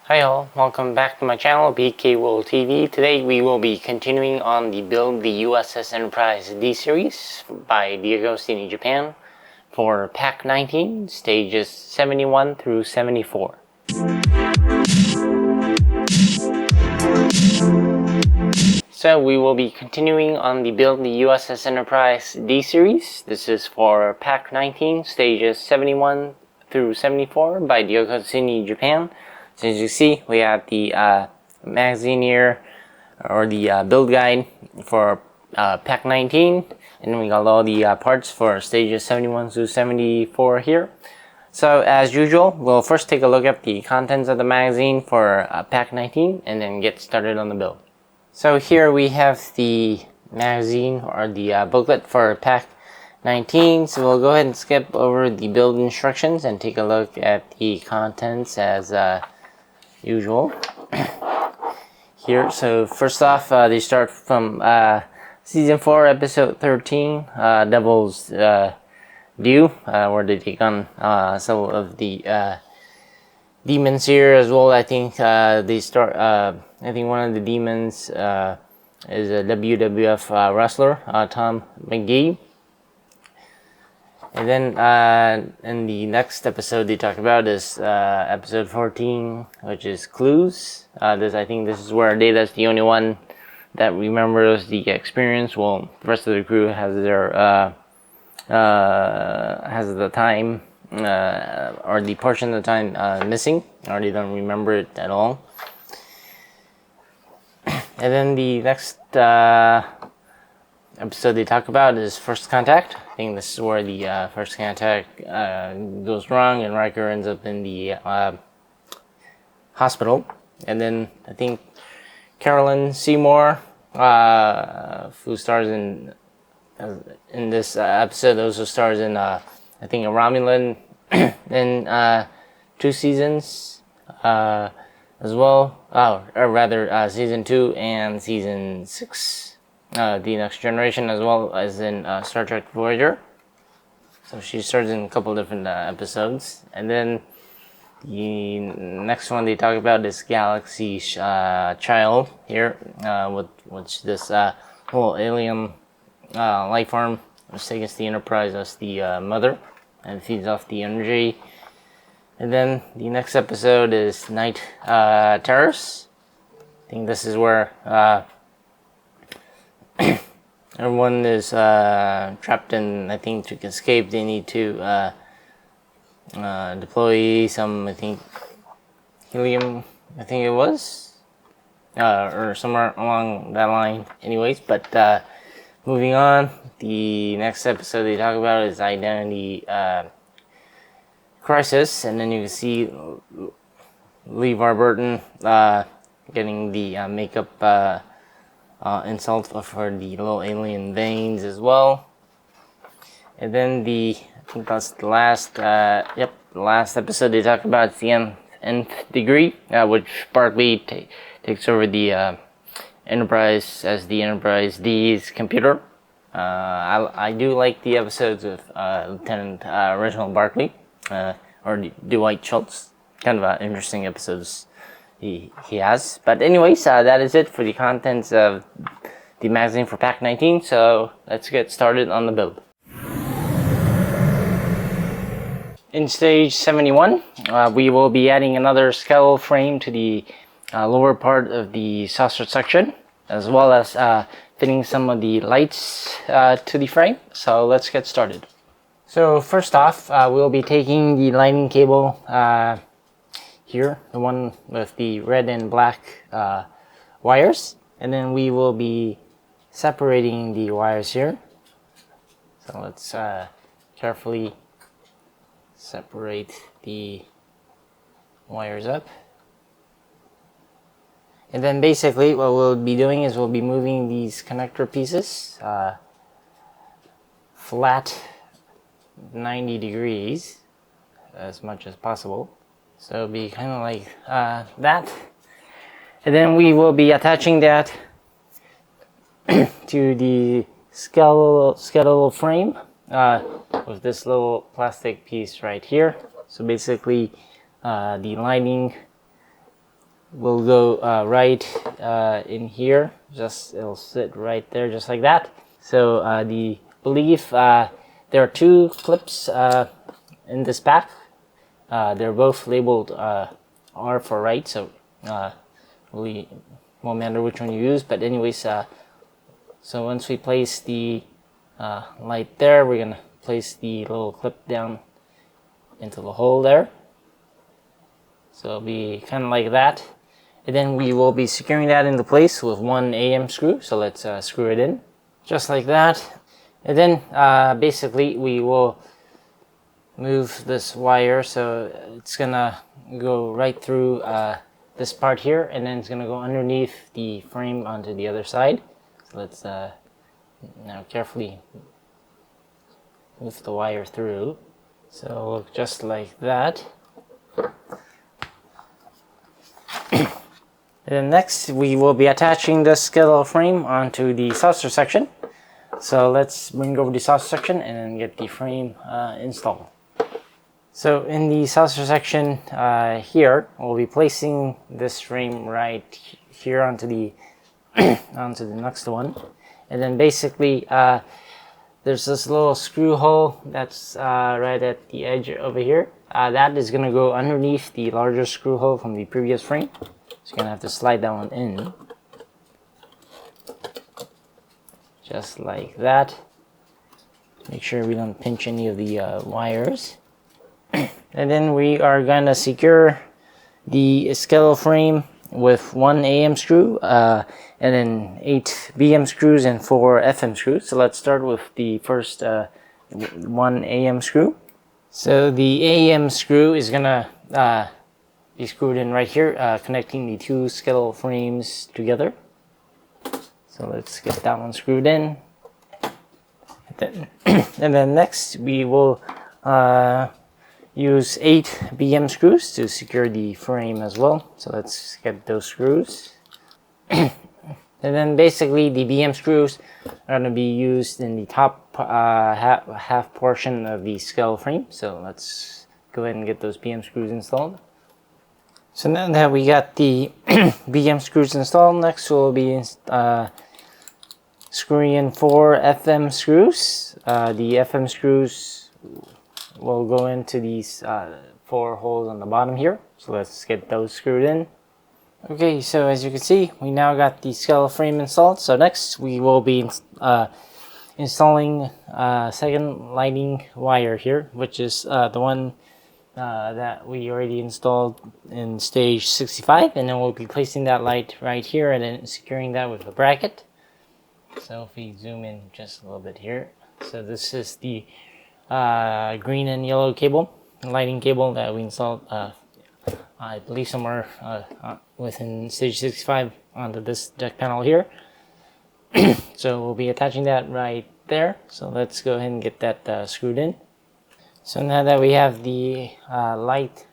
Hi all, welcome back to my channel, BK World TV. Today we will be continuing on the build the U.S.S. Enterprise D series by DeAgostini Japan for Pack 19, stages 71 through 74. So we will be continuing on the build the U.S.S. Enterprise D series. This is for Pack 19, stages 71 through 74 by DeAgostini Japan. So as you see, we have the magazine here, or the build guide for Pack 19, and then we got all the parts for stages 71 through 74 here. So as usual, we'll first take a look at the contents of the magazine for Pack 19, and then get started on the build. So here we have the magazine, or the booklet for Pack 19. So we'll go ahead and skip over the build instructions and take a look at the contents as usual here. So first off, they start from season 4 episode 13, Devil's Due, where they take on some of the demons here as well. I think they start I think one of the demons is a WWF wrestler, Tom McGee. And then in the next episode they talk about is episode 14, which is Clues. I think this is where Data's the only one that remembers the experience. Well, the rest of the crew has their has the time or the portion of the time missing, or they don't remember it at all. And then the next episode they talk about is First Contact. I think this is where the First Contact goes wrong and Riker ends up in the hospital. And then I think Carolyn Seymour, who stars in this episode, also stars in I think a Romulan in 2 seasons as well. Or rather, season 2 and season 6. The Next Generation, as well as in Star Trek Voyager. So she stars in a couple different episodes. And then the next one they talk about is Galaxy Child here, which this whole alien life form which takes the Enterprise as the mother and feeds off the energy. And then the next episode is Night Terrace. I think this is where everyone is trapped in, I think, to escape they need to deploy some, I think, helium, I think it was, or somewhere along that line anyways. But moving on, the next episode they talk about is Identity Crisis, and then you can see LeVar Burton getting the makeup insult for the little alien veins as well. And then I think that's the last the last episode they talk about is the nth degree, which Barclay takes over the Enterprise as the Enterprise D's computer. I do like the episodes with Lieutenant Reginald Barclay, or Dwight Schultz. Kind of interesting episodes he has. But anyways, that is it for the contents of the magazine for Pack 19. So let's get started on the build. In stage 71, we will be adding another skeletal frame to the lower part of the saucer section, as well as fitting some of the lights to the frame. So let's get started. So first off, we'll be taking the lighting cable here, the one with the red and black wires, and then we will be separating the wires here. So let's carefully separate the wires up. And then basically what we'll be doing is we'll be moving these connector pieces flat 90 degrees as much as possible. So it'll be kind of like that. And then we will be attaching that to the skeletal frame with this little plastic piece right here. So basically the lining will go right in here. It'll sit right there, just like that. So the believe there are two clips in this pack. They're both labeled R for right, so really won't matter which one you use. But anyways, so once we place the light there, we're gonna place the little clip down into the hole there. So it'll be kind of like that. And then we will be securing that into place with one AM screw. So let's screw it in, just like that. And then basically we will move this wire, so it's gonna go right through this part here, and then it's gonna go underneath the frame onto the other side. So let's now carefully move the wire through. So look just like that. And then next we will be attaching the skeletal frame onto the saucer section. So let's bring over the saucer section and then get the frame installed. So in the saucer section here, we'll be placing this frame right here onto the onto the next one. And then basically there's this little screw hole that's right at the edge over here. That is going to go underneath the larger screw hole from the previous frame. So you're going to have to slide that one in. Just like that. Make sure we don't pinch any of the wires. And then we are going to secure the skeletal frame with one AM screw, and then 8 BM screws and 4 FM screws. So let's start with the first one AM screw. So the AM screw is going to be screwed in right here, connecting the two skeletal frames together. So let's get that one screwed in. And then next we will use 8 BM screws to secure the frame as well. So let's get those screws. And then basically the BM screws are going to be used in the top half portion of the skeletal frame. So let's go ahead and get those BM screws installed. So now that we got the BM screws installed, next we'll be screwing in 4 FM screws. The FM screws will go into these 4 holes on the bottom here. So let's get those screwed in. Okay, so as you can see, we now got the skeletal frame installed. So next we will be installing second lighting wire here, which is the one that we already installed in stage 65, and then we'll be placing that light right here and then securing that with a bracket. So if we zoom in just a little bit here, so this is the green and yellow cable, lighting cable that we installed, I believe somewhere within stage 65 onto this deck panel here. So we'll be attaching that right there. So let's go ahead and get that screwed in. So now that we have the light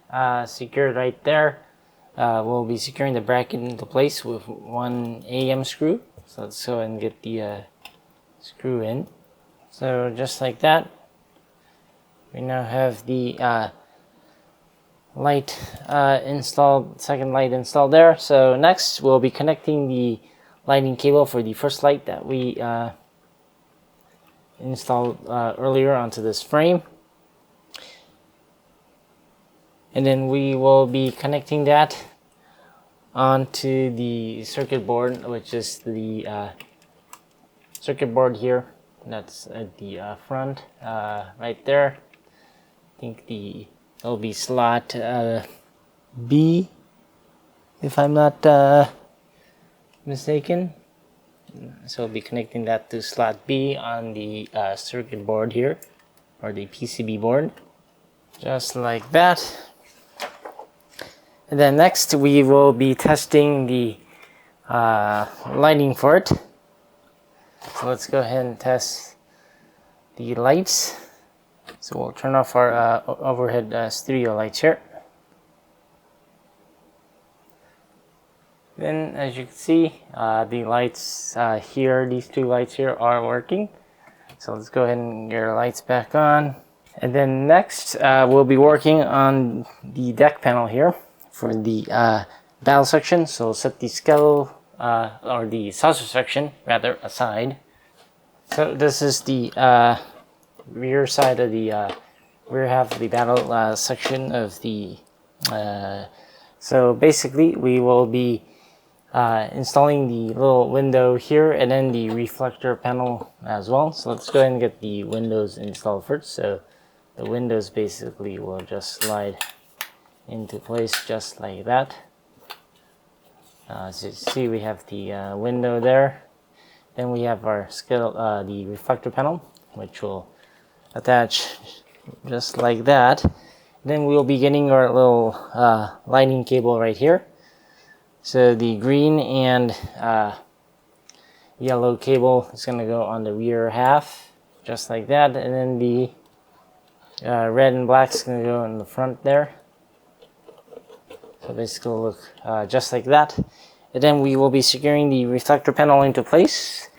secured right there, we'll be securing the bracket into place with one AM screw. So let's go ahead and get the screw in. So just like that, we now have the light installed, second light installed there. So next we'll be connecting the lighting cable for the first light that we installed earlier onto this frame. And then we will be connecting that onto the circuit board, which is the circuit board here. That's at the front, right there. I think it'll be slot B, if I'm not mistaken. So we'll be connecting that to slot B on the circuit board here, or the PCB board, just like that. And then next we will be testing the lighting for it. So let's go ahead and test the lights. So we'll turn off our overhead studio lights here. Then as you can see, the lights here, these two lights here are working. So let's go ahead and get our lights back on. And then next we'll be working on the deck panel here for the battle section. So set the scuttle or the saucer section rather aside. So this is the rear side of the rear half of the battle section of the. So basically, we will be installing the little window here and then the reflector panel as well. So let's go ahead and get the windows installed first. So the windows basically will just slide into place just like that. As you see, we have the window there. Then we have our the reflector panel, which will attach just like that. Then we'll be getting our little lighting cable right here. So the green and yellow cable is going to go on the rear half, just like that. And then the red and black is going to go in the front there. So basically it'll look just like that. And then we will be securing the reflector panel into place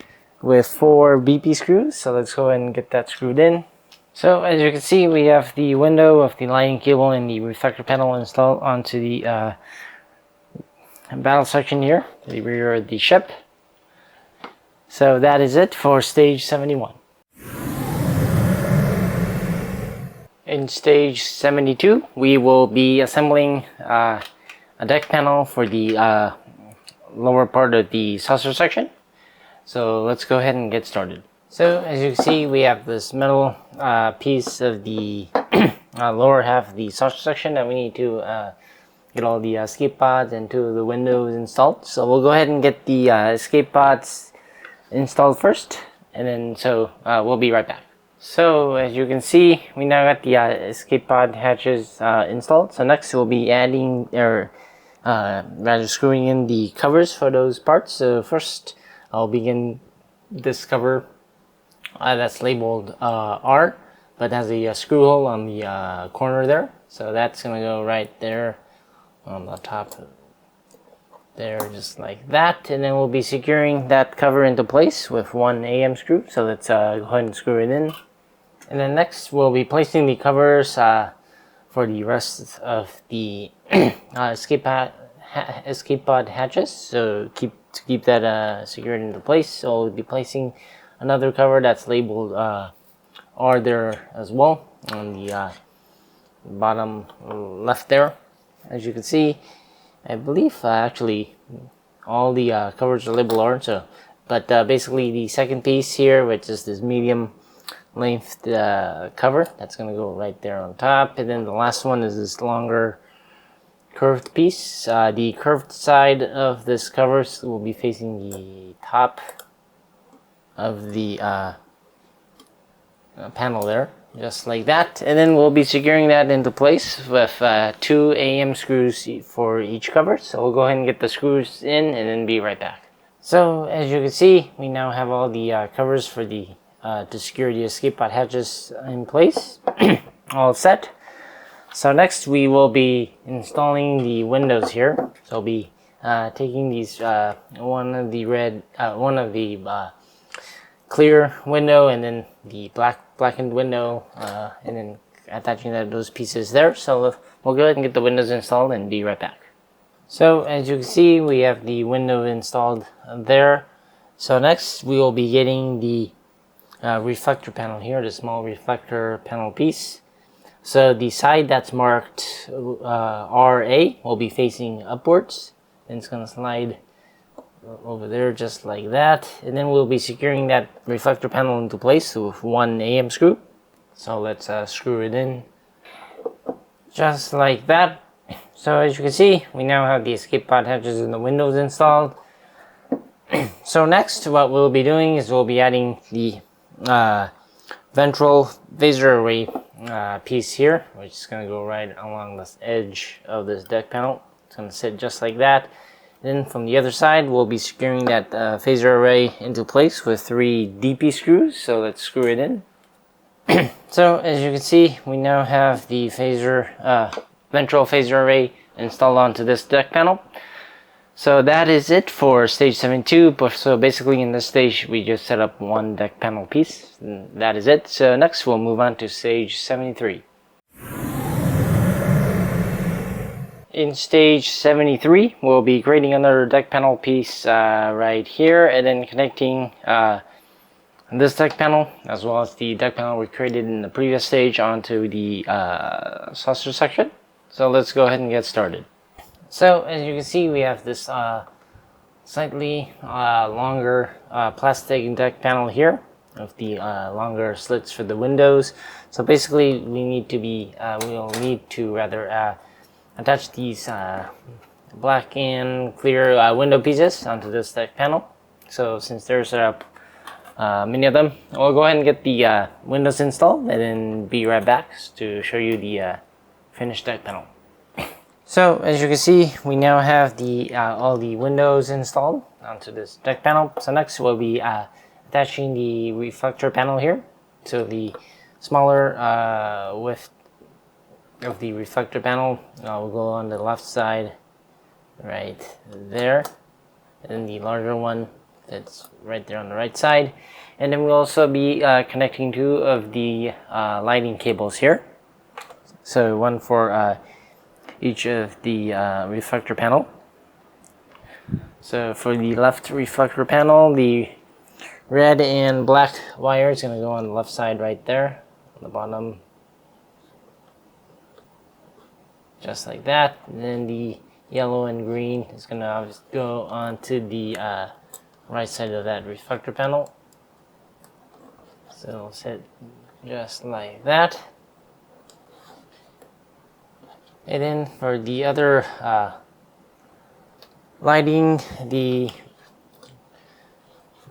with 4 BP screws. So let's go ahead and get that screwed in. So as you can see, we have the window of the lighting cable and the reflector panel installed onto the battle section here, the rear of the ship. So that is it for stage 71. In stage 72, we will be assembling a deck panel for the lower part of the saucer section. So let's go ahead and get started. So as you can see, we have this metal piece of the lower half of the saucer section that we need to get all the escape pods and 2 of the windows installed. So we'll go ahead and get the escape pods installed first, and then we'll be right back. So as you can see, we now got the escape pod hatches installed. So next we'll be adding or rather screwing in the covers for those parts. So first I'll begin this cover that's labeled R, but has a screw hole on the corner there. So that's gonna go right there on the top there, just like that. And then we'll be securing that cover into place with 1 AM screw. So let's go ahead and screw it in. And then next we'll be placing the covers for the rest of the escape pod hatches. So to keep that secured into place, so we'll be placing another cover that's labeled R there as well on the bottom left there. As you can see, I believe actually all the covers are labeled R. So, but basically the second piece here, which is this medium length cover, that's gonna go right there on top. And then the last one is this longer curved piece. The curved side of this cover will be facing the top of the panel there, just like that. And then we'll be securing that into place with 2 AM screws for each cover. So we'll go ahead and get the screws in and then be right back. So as you can see, we now have all the covers for the to secure the escape pod hatches in place, all set. So next we will be installing the windows here. So I'll be taking these one of the clear window and then the blackened window, and then attaching those pieces there. So we'll go ahead and get the windows installed and be right back. So as you can see, we have the window installed there. So next we will be getting the reflector panel here, the small reflector panel piece. So the side that's marked RA will be facing upwards, and it's gonna slide over there just like that. And then we'll be securing that reflector panel into place with 1 AM screw. So let's screw it in just like that. So as you can see, we now have the escape pod hatches and the windows installed. So next what we'll be doing is we'll be adding the ventral phaser array piece here, which is going to go right along this edge of this deck panel. It's going to sit just like that. Then from the other side, we'll be securing that phaser array into place with 3 DP screws. So let's screw it in. So as you can see, we now have the ventral phaser array installed onto this deck panel. So that is it for stage 72. So basically in this stage we just set up 1 deck panel piece, and that is it. So next we'll move on to stage 73. in stage 73, we'll be creating another deck panel piece right here, and then connecting this deck panel as well as the deck panel we created in the previous stage onto the saucer section. So let's go ahead and get started. So as you can see, we have this slightly longer plastic deck panel here with the longer slits for the windows. So basically we'll need to rather attach these black and clear window pieces onto this deck panel. So since there's many of them, we'll go ahead and get the windows installed and then be right back to show you the finished deck panel. So as you can see, we now have all the windows installed onto this deck panel. So next we'll be attaching the reflector panel here. So the smaller width of the reflector panel will go on the left side right there, and then the larger one that's right there on the right side. And then we'll also be connecting two of the lighting cables here. So one for each of the reflector panel. So for the left reflector panel, the red and black wire is going to go on the left side right there on the bottom, just like that. And then the yellow and green is going to go onto the right side of that reflector panel. So it'll sit just like that. And then for the other lighting, the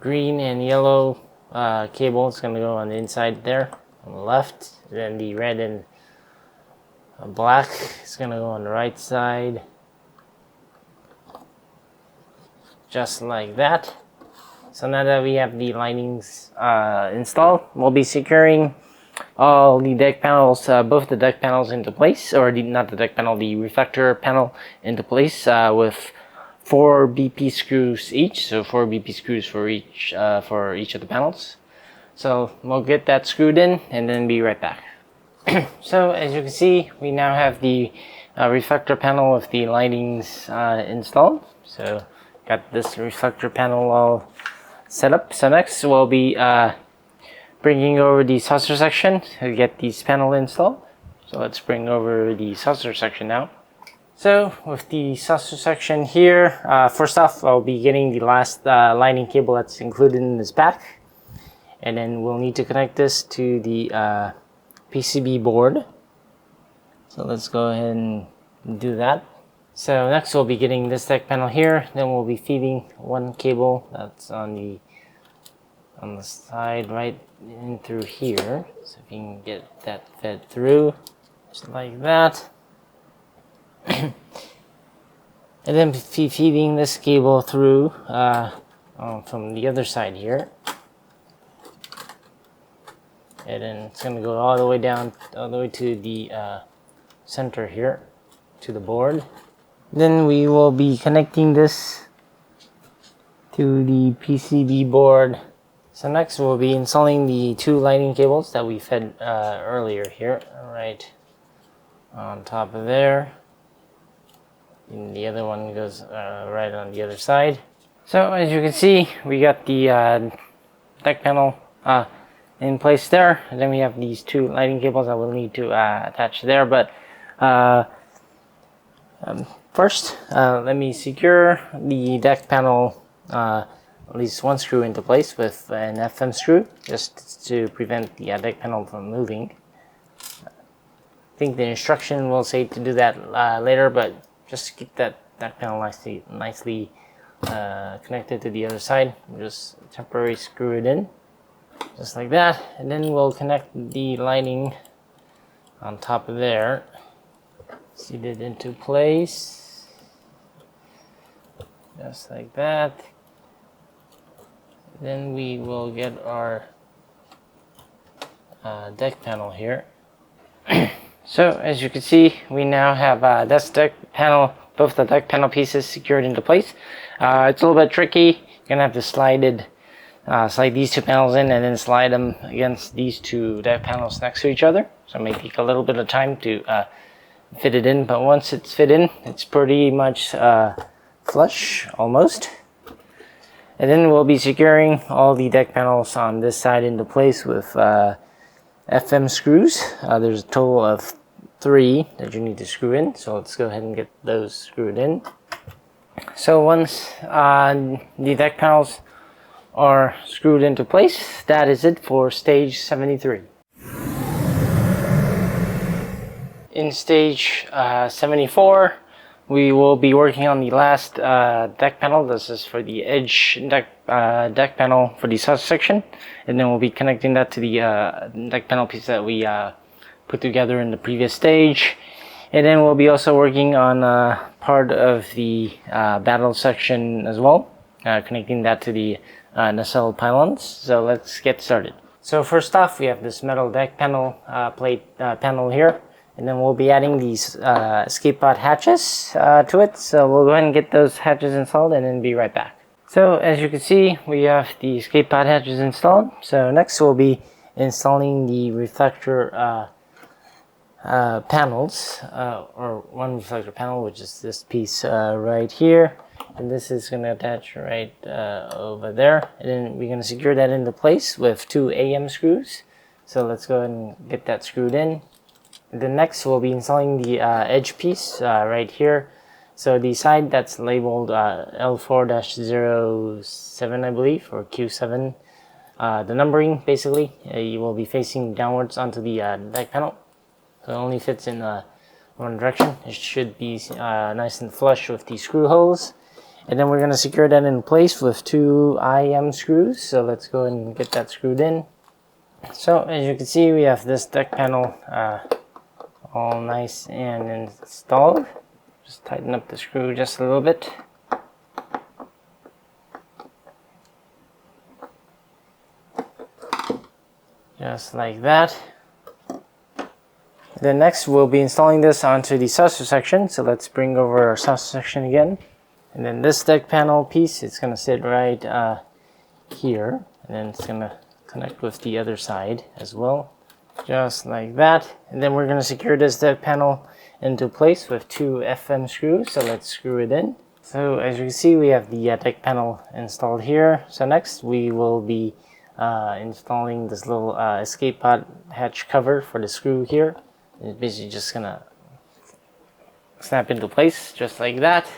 green and yellow cable is going to go on the inside there on the left. Then the red and black is going to go on the right side, just like that. So now that we have the lightings installed, we'll be securing all the deck panels, both the deck panels into place, or not the deck panel, the reflector panel into place with 4 BP screws each. So 4 BP screws for each of the panels. So we'll get that screwed in and then be right back. So as you can see, we now have the reflector panel with the lightings installed. So got this reflector panel all set up. So next we'll be bringing over the saucer section to get these panel installed. So let's bring over the saucer section now. So with the saucer section here, first off I'll be getting the last lighting cable that's included in this pack, and then we'll need to connect this to the PCB board. So let's go ahead and do that. So next we'll be getting this deck panel here, then we'll be feeding one cable that's on the side right in through here. So if you can get that fed through, just like that. And then feeding this cable through from the other side here. And then it's going to go all the way down, all the way to the center here, to the board. Then we will be connecting this to the PCB board. So next we'll be installing the 2 lighting cables that we fed earlier here, right on top of there. And the other one goes right on the other side. So as you can see, we got the deck panel in place there, and then we have these 2 lighting cables that we'll need to attach there. But first, let me secure the deck panel at least one screw into place with an FM screw, just to prevent the deck panel from moving. I think the instruction will say to do that later, but just to keep that deck panel nicely connected to the other side, we'll just temporarily screw it in, just like that. And then we'll connect the lighting on top of there, seated into place, just like that. Then we will get our deck panel here. So as you can see, we now have this deck panel, both the deck panel pieces secured into place. It's a little bit tricky. You're gonna have to slide these 2 panels in and then slide them against these 2 deck panels next to each other. So it may take a little bit of time to fit it in, but once it's fit in, it's pretty much flush almost. And then we'll be securing all the deck panels on this side into place with FM screws. There's a total of 3 that you need to screw in, so let's go ahead and get those screwed in. So once the deck panels are screwed into place, that is it for stage 73. In stage 74, we will be working on the last deck panel. This is for the edge deck panel for the sausage section, and then we'll be connecting that to the deck panel piece that we put together in the previous stage. And then we'll be also working on part of the battle section as well, connecting that to the nacelle pylons. So let's get started. So first off, we have this metal deck panel panel here, and then we'll be adding these escape pod hatches to it. So we'll go ahead and get those hatches installed and then be right back. So as you can see, we have the escape pod hatches installed. So next we'll be installing the reflector panels, or one reflector panel, which is this piece right here, and this is going to attach right over there, and then we're going to secure that into place with 2 AM screws. So let's go ahead and get that screwed in. And then next we'll be installing the edge piece right here. So the side that's labeled L4-07, I believe, or Q7, the numbering basically, you will be facing downwards onto the deck panel. So it only fits in one direction. It should be nice and flush with the screw holes. And then we're going to secure that in place with 2 IM screws. So let's go ahead and get that screwed in. So as you can see, we have this deck panel all nice and installed. Just tighten up the screw just a little bit. Just like that. Then next we'll be installing this onto the saucer section. So let's bring over our saucer section again. And then this deck panel piece, it's going to sit right here. And then it's going to connect with the other side as well. Just like that. And then we're going to secure this deck panel into place with 2 FM screws. So let's screw it in. So as you can see, we have the deck panel installed here. So next we will be installing this little escape pod hatch cover for the screw here. It's basically just gonna snap into place just like that.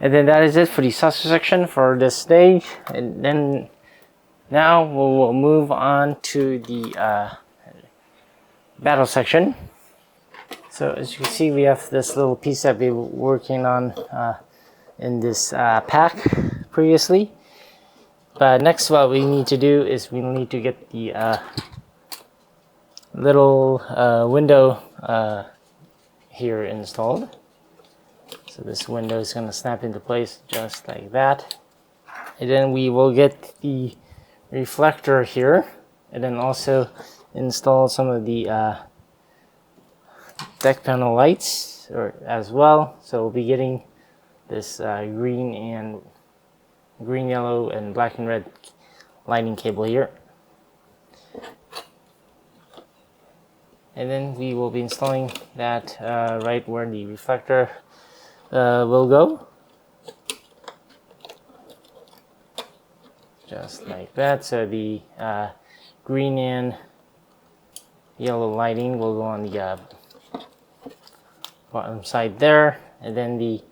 And then that is it for the saucer section for this stage. And then now we'll move on to the battle section. So as you can see, we have this little piece that we were working on in this pack previously. But next what we need to do is we need to get the little window here installed. So this window is going to snap into place just like that. And then we will get the reflector here, and then also install some of the deck panel lights as well. So we'll be getting this green, yellow, and black and red lighting cable here. And then we will be installing that right where the reflector will go. Just like that. So the green and yellow lighting will go on the bottom side there. And then the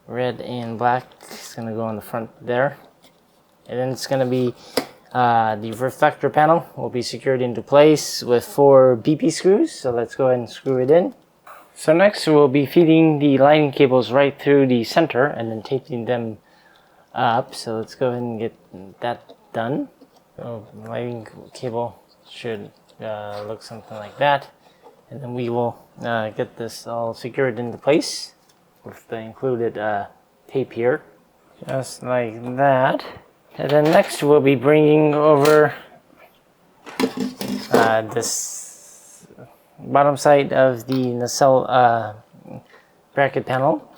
red and black is going to go on the front there. And then it's going to be the reflector panel will be secured into place with 4 BP screws. So let's go ahead and screw it in. So next we'll be feeding the lighting cables right through the center and then taping them up. So let's go ahead and get that done. So the lighting cable should look something like that. And then we will get this all secured into place with the included tape here. Just like that. And then next we'll be bringing over this bottom side of the nacelle bracket panel.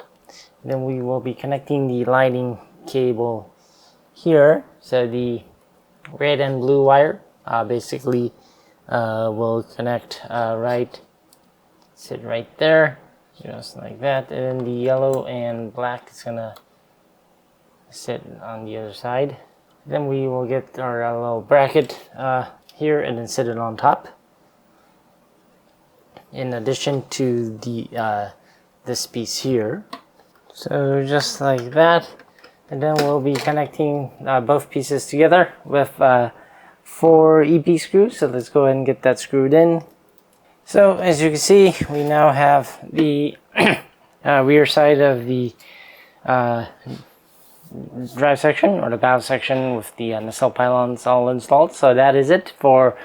And then we will be connecting the lighting cable here. So the red and blue wire basically will connect sit right there, just like that. And then the yellow and black is gonna sit on the other side. Then we will get our little bracket here and then sit it on top. In addition to the this piece here. So just like that. And then we'll be connecting both pieces together with 4 EP screws. So let's go ahead and get that screwed in. So as you can see, we now have the rear side of the drive section, or the bow section, with the nacelle pylons all installed. So that is it for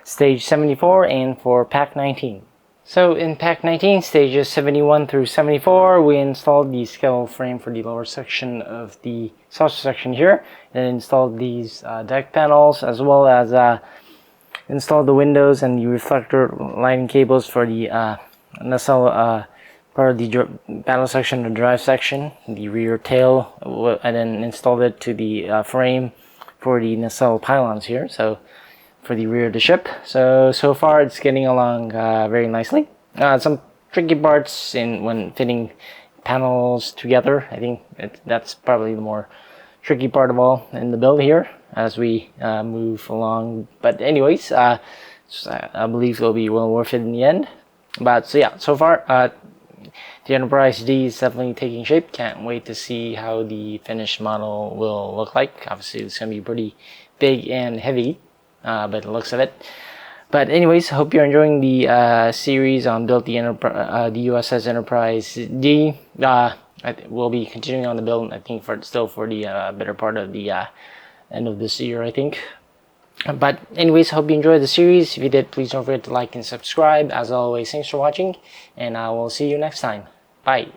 stage 74 and for pack 19. So in pack 19, stages 71 through 74, we installed the skeletal frame for the lower section of the saucer section here, and installed these deck panels, as well as installed the windows and the reflector lighting cables for the nacelle part of the battle section, the drive section, the rear tail, and then installed it to the frame for the nacelle pylons here. So for the rear of the ship. So far it's getting along very nicely. Some tricky parts when fitting panels together. I think that's probably the more tricky part of all in the build here as we move along. But anyways, I believe it'll be well worth it in the end. But so yeah, so far the Enterprise D is definitely taking shape. Can't wait to see how the finished model will look like. Obviously it's going to be pretty big and heavy. But the looks of it. But anyways, hope you're enjoying the series on build the U.S.S. Enterprise D. We'll be continuing on the build, I think, for the better part of the end of this year, I think. But anyways, hope you enjoyed the series. If you did, please don't forget to like and subscribe. As always, thanks for watching, and I will see you next time. Bye.